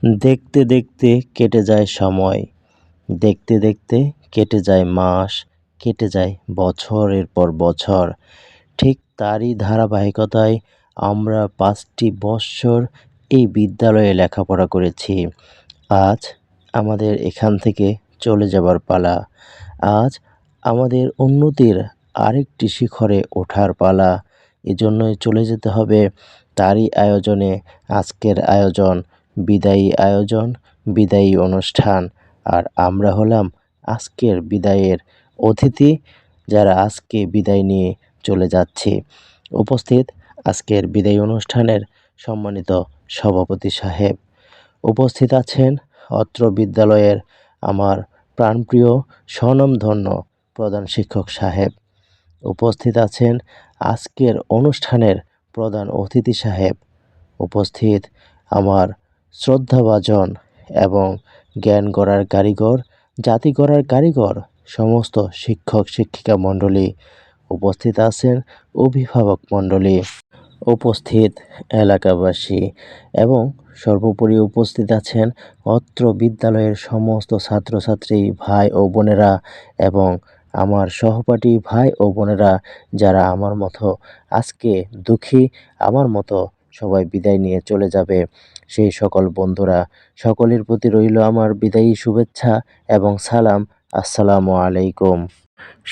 দেখতে দেখতে কেটে যায় সময়, দেখতে দেখতে কেটে যায় মাস, কেটে যায় বছরের পর বছর। ঠিক তারই ধারাবাহিকতায় আমরা ৫টি বৎসর এই বিদ্যালয়ে লেখাপড়া করেছি। আজ আমাদের এখান থেকে চলে যাবার পালা। আজ আমাদের উন্নতির আরেকটি শিখরে ওঠার পালা। এজন্যই চলে যেতে হবে তারই আয়োজনে আজকের আয়োজন, বিদায়ী আয়োজন, বিদায়ী অনুষ্ঠান। আর আমরা হলাম আজকের বিদায়ের অতিথি, যারা আজকে বিদায় নিয়ে চলে যাচ্ছি। উপস্থিত আজকের বিদায়ী অনুষ্ঠানের সম্মানিত সভাপতি সাহেব, উপস্থিত আছেন অত্র বিদ্যালয়ের আমার প্রাণপ্রিয় স্বনামধন্য প্রধান শিক্ষক সাহেব, উপস্থিত আছেন আজকের অনুষ্ঠানের প্রধান অতিথি সাহেব, উপস্থিত আমার শ্রদ্ধাভাজন এবং জ্ঞান গড়ার কারিগর, জাতি গড়ার কারিগর সমস্ত শিক্ষক শিক্ষিকা মণ্ডলী, উপস্থিত আছেন অভিভাবক মণ্ডলী, উপস্থিত এলাকাবাসী এবং সর্বোপরি উপস্থিত আছেন অত্র বিদ্যালয়ের সমস্ত ছাত্রছাত্রী ভাই ও বোনেরা এবং আমার সহপাঠী ভাই ও বোনেরা, যারা আমার মতো আজকে দুঃখী, আমার মতো সবাই বিদায় নিয়ে চলে যাবে, সেই সকল বন্ধুরা, সকলের প্রতি রইল আমার বিদায়ী শুভেচ্ছা এবং সালাম। আসসালামু আলাইকুম।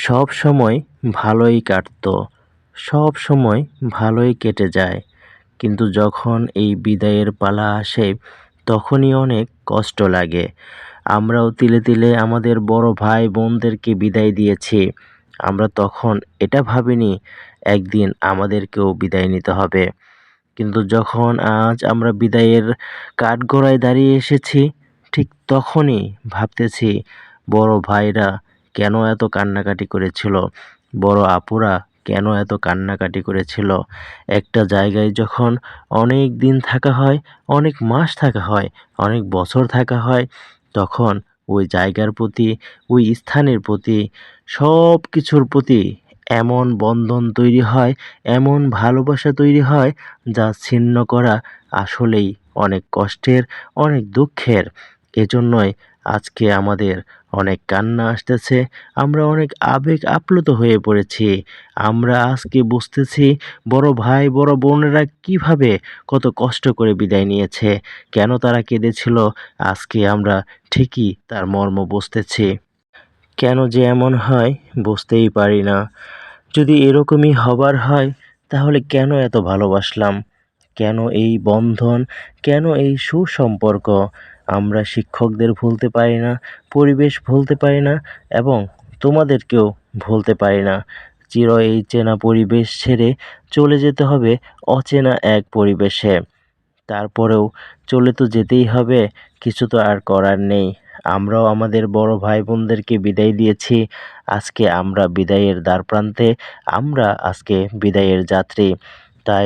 সব সময় ভালোই কাটতো, সব সময় ভালোই কেটে যায়, কিন্তু যখন এই বিদায়ের পালা আসে তখনই অনেক কষ্ট লাগে। আমরাও তিলে তিলে আমাদের বড় ভাই বোনদেরকে বিদায় দিয়েছি। আমরা তখন এটা ভাবিনি একদিন আমাদেরকেও বিদায় নিতে হবে, কিন্তু যখন আজ আমরা বিদায়ের কাঠগড়ায় দাঁড়িয়ে এসেছি, ঠিক তখনই ভাবতেছি বড় ভাইরা কেন এত কান্নাকাটি করেছিল, বড় আপুরা কেন এত কান্নাকাটি করেছিল। একটা জায়গায় যখন অনেক দিন থাকা হয়, অনেক মাস থাকা হয়, অনেক বছর থাকা হয়, তখন ওই জায়গার প্রতি, ওই স্থানের প্রতি, সব কিছুর প্রতি এমন বন্ধন তৈরি হয়, এমন ভালোবাসা তৈরি হয়, যা ছিন্ন করা আসলেই অনেক কষ্টের, অনেক দুঃখের। এজন্যই আজকে আমাদের অনেক কান্না আসতেছে, আমরা অনেক আবেগ আপ্লুত হয়ে পড়েছি। আমরা আজকে বুঝতেছি বড় ভাই বড় বোনেরা কিভাবে কত কষ্ট করে বিদায় নিয়েছে, কেন তারা কেঁদেছিল। আজকে আমরা ঠিকই তার মর্ম বুঝতেছি। কেন যে এমন হয় বুঝতেই পারি না। যদি এরকমই হবার হয় তাহলে কেন এত ভালোবাসলাম, কেন এই বন্ধন, কেন এই সুসম্পর্ক। আমরা শিক্ষকদের ভুলতে পারি না, পরিবেশ ভুলতে পারি না এবং তোমাদেরকেও ভুলতে পারি না। চির এই চেনা পরিবেশ ছেড়ে চলে যেতে হবে অচেনা এক পরিবেশে। তারপরেও চলে তো যেতেই হবে, কিছু তো আর করার নেই। আমরাও আমাদের বড় ভাই বোনদেরকে বিদায় দিয়েছি। আজকে আমরা বিদায়ের দ্বারপ্রান্তে, আমরা আজকে বিদায়ের যাত্রী। তাই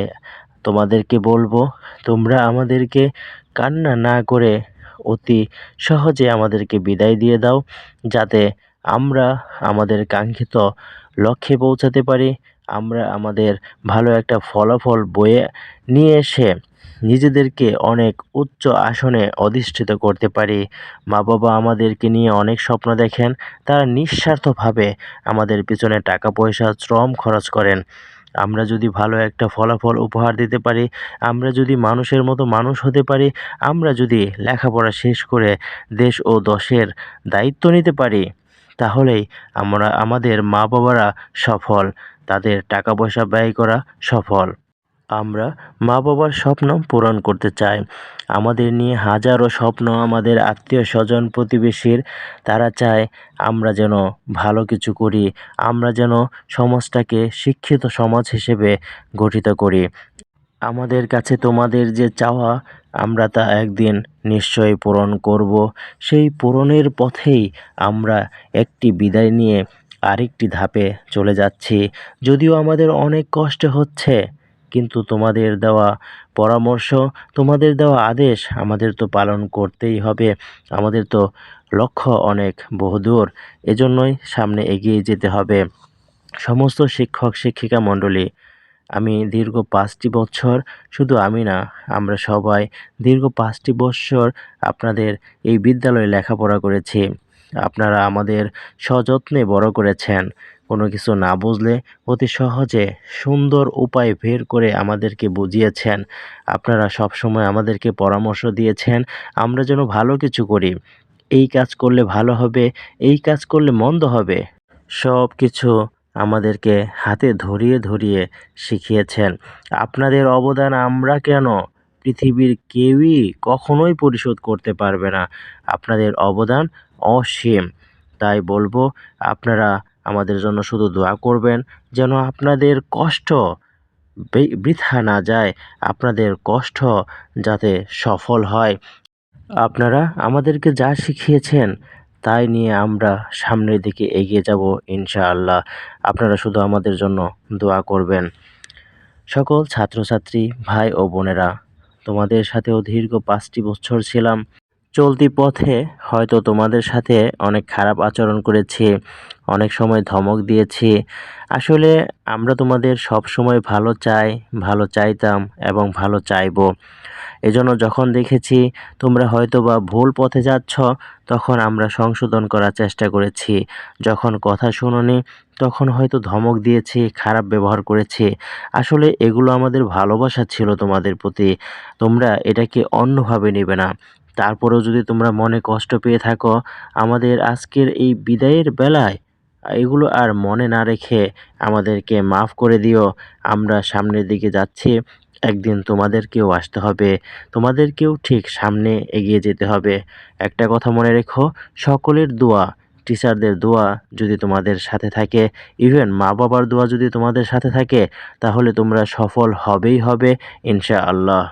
তোমাদেরকে বলবো, তোমরা আমাদেরকে কান্না না করে অতি সহজে আমাদেরকে বিদায় দিয়ে দাও, যাতে আমরা আমাদের কাঙ্ক্ষিত লক্ষ্যে পৌঁছাতে পারি। আমরা আমাদের ভালো একটা ফলাফল বয়ে নিয়ে এসে নিজেদেরকে অনেক উচ্চ আসনে অধিষ্ঠিত করতে পারি। মা বাবা আমাদেরকে নিয়ে অনেক স্বপ্ন দেখেন, তারা নিঃস্বার্থভাবে আমাদের পিছনে টাকা পয়সা শ্রম খরচ করেন। আমরা যদি ভালো একটা ফলাফল উপহার দিতে পারি, আমরা যদি মানুষের মতো মানুষ হতে পারি, আমরা যদি লেখাপড়া শেষ করে দেশ ও দশের দায়িত্ব নিতে পারি, তাহলেই আমরা, আমাদের মা বাবারা সফল, তাদের টাকা পয়সা ব্যয় করা সফল। আমরা মা বাবার স্বপ্ন পূরণ করতে চাই। আমাদের নিয়ে হাজারো স্বপ্ন আমাদের আত্মীয় স্বজন প্রতিবেশীর, তারা চায় আমরা যেন ভালো কিছু করি, আমরা যেন সমাজটাকে শিক্ষিত সমাজ হিসেবে গঠিত করি। আমাদের কাছে তোমাদের যে চাওয়া, আমরা তা একদিন নিশ্চয়ই পূরণ করব। সেই পূরণের পথেই আমরা একটি বিদায় নিয়ে আরেকটি ধাপে চলে যাচ্ছি। যদিও আমাদের অনেক কষ্ট হচ্ছে, কিন্তু তোমাদের দেওয়া পরামর্শ, তোমাদের দেওয়া আদেশ আমাদের তো পালন করতেই হবে। আমাদের তো লক্ষ্য অনেক বহুদূর, এজন্যই সামনে এগিয়ে যেতে হবে। সমস্ত শিক্ষক শিক্ষিকা মণ্ডলী, আমি দীর্ঘ 5টি বছর, শুধু আমি না, আমরা সবাই দীর্ঘ 5টি বৎসর আপনাদের এই বিদ্যালয়ে লেখাপড়া করেছি। আপনারা আমাদের সযত্নে বড় করেছেন। কোনো কিছু না বুঝলে অতি সহজে সুন্দর উপায় বের করে আমাদেরকে বুঝিয়েছেন। আপনারা সবসময় আমাদেরকে পরামর্শ দিয়েছেন, আমরা যেন ভালো কিছু করি। এই কাজ করলে ভালো হবে, এই কাজ করলে মন্দ হবে। সবকিছু আমাদেরকে হাতে ধরিয়ে ধরিয়ে শিখিয়েছেন। আপনাদের অবদান আমরা কেন, পৃথিবীর কেউই কখনোই পরিশোধ করতে পারবে না। আপনাদের অবদান অসীম। তাই বলবো, আপনারা আমাদের জন্য শুধু দোয়া করবেন, যেন আপনাদের কষ্ট বৃথা না যায়, আপনাদের কষ্ট যাতে সফল হয়। আপনারা আমাদেরকে যা শিখিয়েছেন তাই নিয়ে আমরা সামনের দিকে এগিয়ে যাব ইনশাআল্লাহ। আপনারা শুধু আমাদের জন্য দোয়া করবেন। সকল ছাত্রছাত্রী ভাই ও বোনেরা, তোমাদের সাথেও দীর্ঘ 5টি বছর ছিলাম। চলতি পথে হয়তো তোমাদের সাথে অনেক খারাপ আচরণ করেছি, অনেক সময় ধমক দিয়েছি। আসলে আমরা তোমাদের সবসময় ভালো চাই, ভালো চাইতাম এবং ভালো চাইবো। এজন্য যখন দেখেছি তোমরা হয়তোবা ভুল পথে যাচ্ছ, তখন আমরা সংশোধন করার চেষ্টা করেছি। যখন কথা শোনোনি, তখন হয়তো ধমক দিয়েছি, খারাপ ব্যবহার করেছি। আসলে এগুলো আমাদের ভালোবাসা ছিল তোমাদের প্রতি। তোমরা এটাকে অন্যভাবে নিবে না। তারপরেও যদি তোমরা মনে কষ্ট পেয়ে থাকো, আমাদের আজকের এই বিদায়ের বেলায় এগুলো আর মনে না রেখে আমাদেরকে মাফ করে দিও। আমরা সামনের দিকে যাচ্ছি, একদিন তোমাদেরকেও আসতে হবে, তোমাদেরকেও ঠিক সামনে এগিয়ে যেতে হবে। একটা কথা মনে রেখো, সকলের দোয়া, টিচারদের দোয়া যদি তোমাদের সাথে থাকে, ইভেন মা-বাবার দোয়া যদি তোমাদের সাথে থাকে, তাহলে তোমরা সফল হবেই হবে ইনশাআল্লাহ।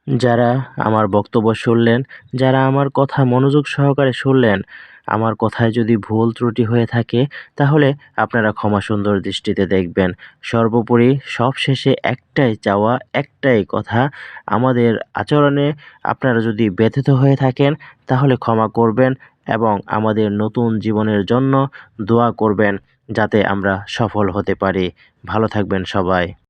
যারা আমার বক্তব্য শুনলেন, যারা আমার কথা মনোযোগ সহকারে শুনলেন, আমার কথায় যদি ভুল ত্রুটি হয়ে থাকে, তাহলে আপনারা ক্ষমা সুন্দর দৃষ্টিতে দেখবেন। সর্বোপরি সবশেষে একটাই চাওয়া, একটাই কথা, আমাদের আচরণে আপনারা যদি ব্যথিত হয়ে থাকেন, তাহলে ক্ষমা করবেন এবং আমাদের নতুন জীবনের জন্য দোয়া করবেন, যাতে আমরা সফল হতে পারি। ভালো থাকবেন সবাই।